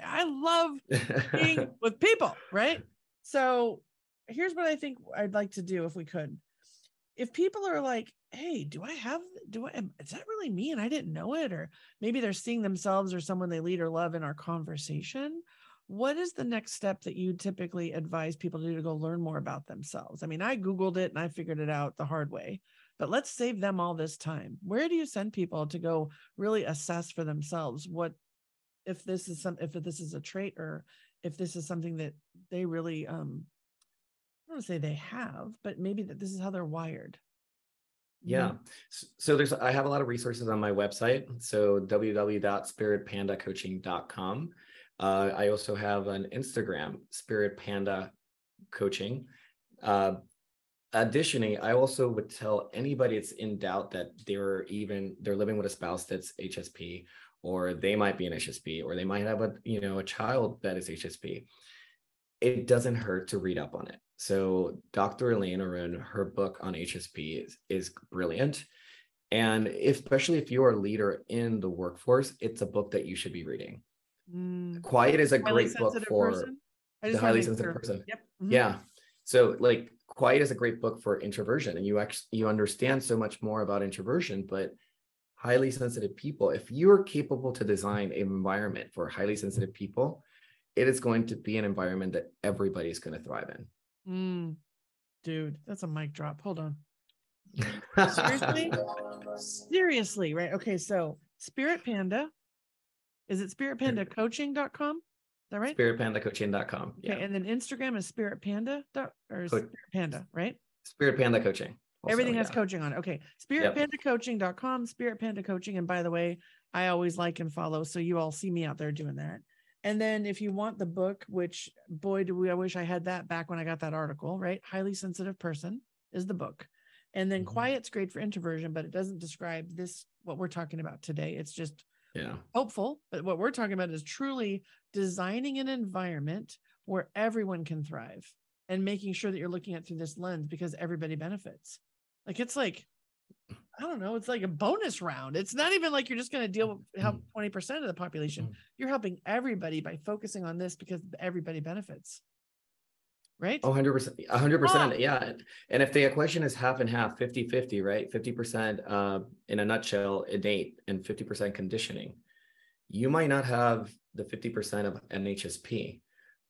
I love being with people. Right. So here's what I think I'd like to do if we could. If people are like, hey, is that really me? And I didn't know it, or maybe they're seeing themselves or someone they lead or love in our conversation. What is the next step that you typically advise people to do to go learn more about themselves? I mean, I Googled it and I figured it out the hard way, but let's save them all this time. Where do you send people to go really assess for themselves if this is a trait, or if this is something that they really, I don't want to say they have, but maybe that this is how they're wired. Yeah. So I have a lot of resources on my website. So www.spiritpandacoaching.com. I also have an Instagram, Spirit Panda Coaching. Additionally, I also would tell anybody that's in doubt that they're living with a spouse that's HSP, or they might be an HSP, or they might have a child that is HSP. It doesn't hurt to read up on it. So Dr. Elaine Aroon, her book on HSP is brilliant. And especially if you're a leader in the workforce, it's a book that you should be reading. Quiet is a great book for the highly sensitive person. Yep. Yeah. So like Quiet is a great book for introversion, and you understand so much more about introversion. But highly sensitive people, if you're capable to design an environment for highly sensitive people, it is going to be an environment that everybody's going to thrive in. Dude, that's a mic drop. Hold on. Seriously, right? Okay, so Spirit Panda. Is it spiritpandacoaching.com? Is that right? Spiritpandacoaching.com. Yeah. Okay, and then Instagram is Spirit Panda Spirit Panda, right? Spirit Panda Coaching. Also, everything has coaching on it. Okay. Spiritpandacoaching.com, Spirit Panda Coaching. And by the way, I always like and follow, so you all see me out there doing that. And then if you want the book, which boy, I wish I had that back when I got that article, right? Highly Sensitive Person is the book. And then quiet's great for introversion, but it doesn't describe what we're talking about today. It's just helpful. But what we're talking about is truly designing an environment where everyone can thrive and making sure that you're looking at through this lens because everybody benefits. It's like, I don't know, it's like a bonus round. It's not even like you're just going to deal with help 20% of the population. You're helping everybody by focusing on this because everybody benefits. Right? 100%, 100%. Yeah. And if the equation is half and half, 50-50, right? 50% in a nutshell, innate, and 50% conditioning, you might not have the 50% of an HSP,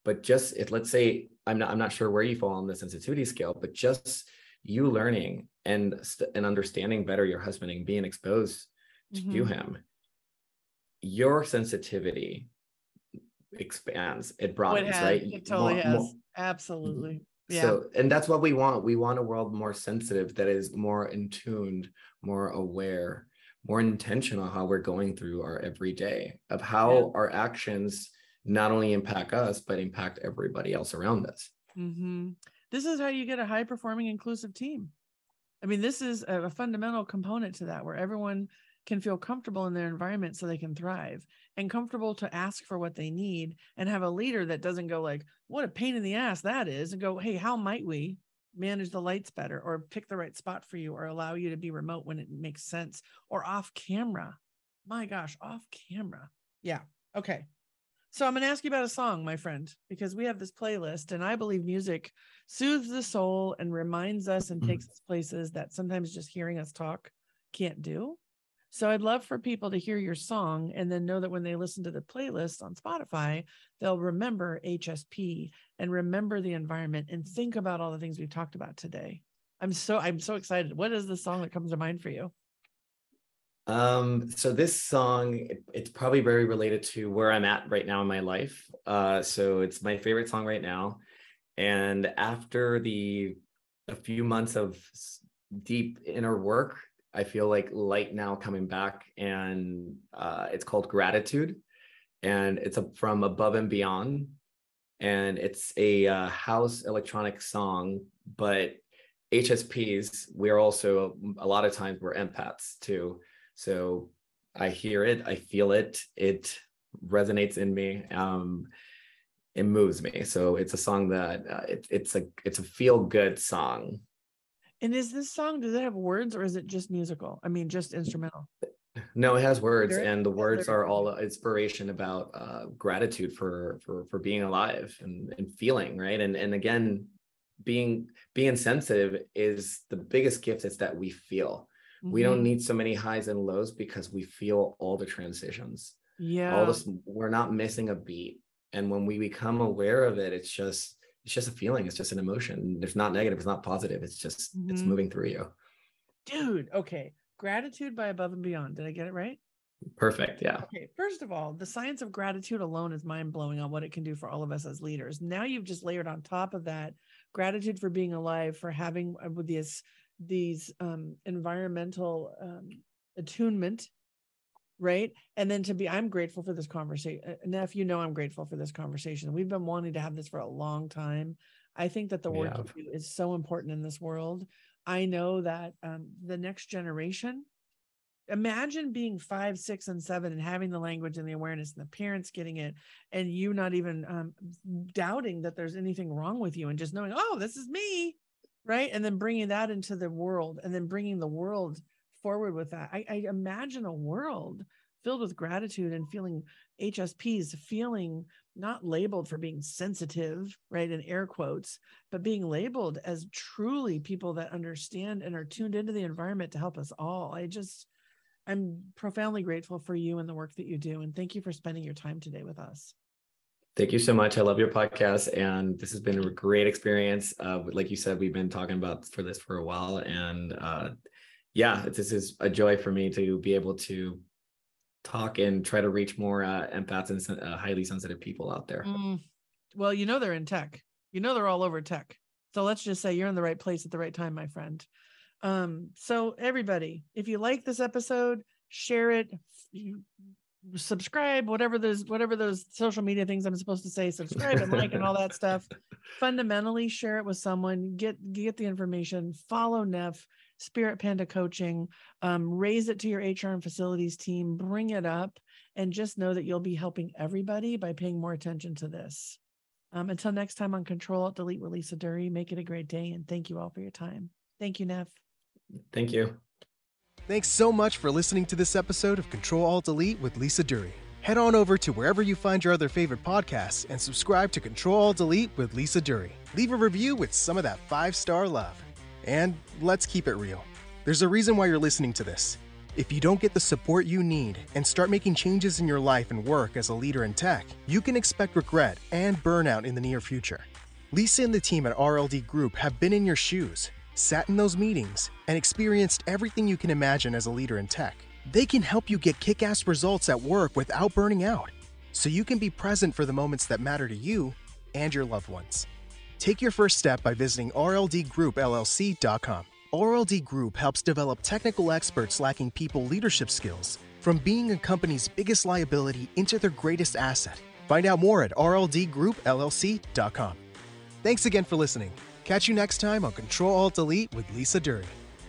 but just let's say, I'm not sure where you fall on the sensitivity scale, but just you learning and understanding better your husband and being exposed to him, your sensitivity expands, it broadens, right? It totally has. Absolutely. Yeah. So, and that's what we want. We want a world more sensitive, that is more in tuned, more aware, more intentional how we're going through our everyday, of how our actions not only impact us, but impact everybody else around us. This is how you get a high performing inclusive team. I mean, this is a fundamental component to that, where everyone can feel comfortable in their environment so they can thrive, and comfortable to ask for what they need, and have a leader that doesn't go like, what a pain in the ass that is, and go, hey, how might we manage the lights better, or pick the right spot for you, or allow you to be remote when it makes sense, or off camera. My gosh, off camera. Yeah. Okay. So I'm going to ask you about a song, my friend, because we have this playlist, and I believe music soothes the soul and reminds us and takes us places that sometimes just hearing us talk can't do. So I'd love for people to hear your song and then know that when they listen to the playlist on Spotify, they'll remember HSP and remember the environment and think about all the things we've talked about today. I'm so excited. What is the song that comes to mind for you? So this song, it's probably very related to where I'm at right now in my life. So it's my favorite song right now. And after a few months of deep inner work, I feel like light now coming back, and it's called Gratitude, and it's from Above and Beyond, and it's a house electronic song. But HSPs, we're also, a lot of times we're empaths too. So I hear it, I feel it, it resonates in me, it moves me. So it's a song that it's a feel good song. And is this song, does it have words, or is it just musical? I mean, just instrumental? No, it has words, and the words are all inspiration about gratitude for being alive and feeling, right? And again, being sensitive is the biggest gift, is that we feel. We don't need so many highs and lows because we feel all the transitions. Yeah. We're not missing a beat. And when we become aware of it, it's just a feeling. It's just an emotion. It's not negative. It's not positive. It's just, it's moving through you. Dude. Okay. Gratitude by Above and Beyond. Did I get it right? Perfect. Yeah. Okay. First of all, the science of gratitude alone is mind blowing on what it can do for all of us as leaders. Now you've just layered on top of that gratitude for being alive, for having with these environmental attunement, right? And then I'm grateful for this conversation. Neff, I'm grateful for this conversation. We've been wanting to have this for a long time. I think that the work you do is so important in this world. I know that the next generation, imagine being 5, 6, and 7 and having the language and the awareness, and the parents getting it, and you not even doubting that there's anything wrong with you, and just knowing, oh, this is me, right? And then bringing that into the world, and then bringing the world forward with that. I imagine a world filled with gratitude and feeling HSPs, feeling not labeled for being sensitive, right, in air quotes, but being labeled as truly people that understand and are tuned into the environment to help us all. I'm profoundly grateful for you and the work that you do. And thank you for spending your time today with us. Thank you so much. I love your podcast, and this has been a great experience. Like you said, we've been talking about this for a while, and this is a joy for me to be able to talk and try to reach more empaths and highly sensitive people out there. Well, they're in tech. They're all over tech. So let's just say you're in the right place at the right time, my friend. So everybody, if you like this episode, share it, subscribe, whatever those social media things I'm supposed to say, subscribe and like and all that stuff. Fundamentally, share it with someone, get the information, follow Neff, Spirit Panda Coaching, raise it to your HR and facilities team, bring it up, and just know that you'll be helping everybody by paying more attention to this. Until next time on Ctrl Alt Delete with Lisa Duerre, make it a great day, and thank you all for your time. Thank you, Neff. Thank you. Thanks so much for listening to this episode of Ctrl Alt Delete with Lisa Duerre. Head on over to wherever you find your other favorite podcasts and subscribe to Ctrl Alt Delete with Lisa Duerre. Leave a review with some of that 5-star love. And let's keep it real. There's a reason why you're listening to this. If you don't get the support you need and start making changes in your life and work as a leader in tech, you can expect regret and burnout in the near future. Lisa and the team at RLD Group have been in your shoes, sat in those meetings, and experienced everything you can imagine as a leader in tech. They can help you get kick-ass results at work without burning out, so you can be present for the moments that matter to you and your loved ones. Take your first step by visiting rldgroupllc.com. RLD Group helps develop technical experts lacking people leadership skills from being a company's biggest liability into their greatest asset. Find out more at rldgroupllc.com. Thanks again for listening. Catch you next time on Ctrl Alt Delete with Lisa Duerre,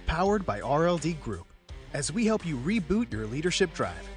powered by RLD Group, as we help you reboot your leadership drive.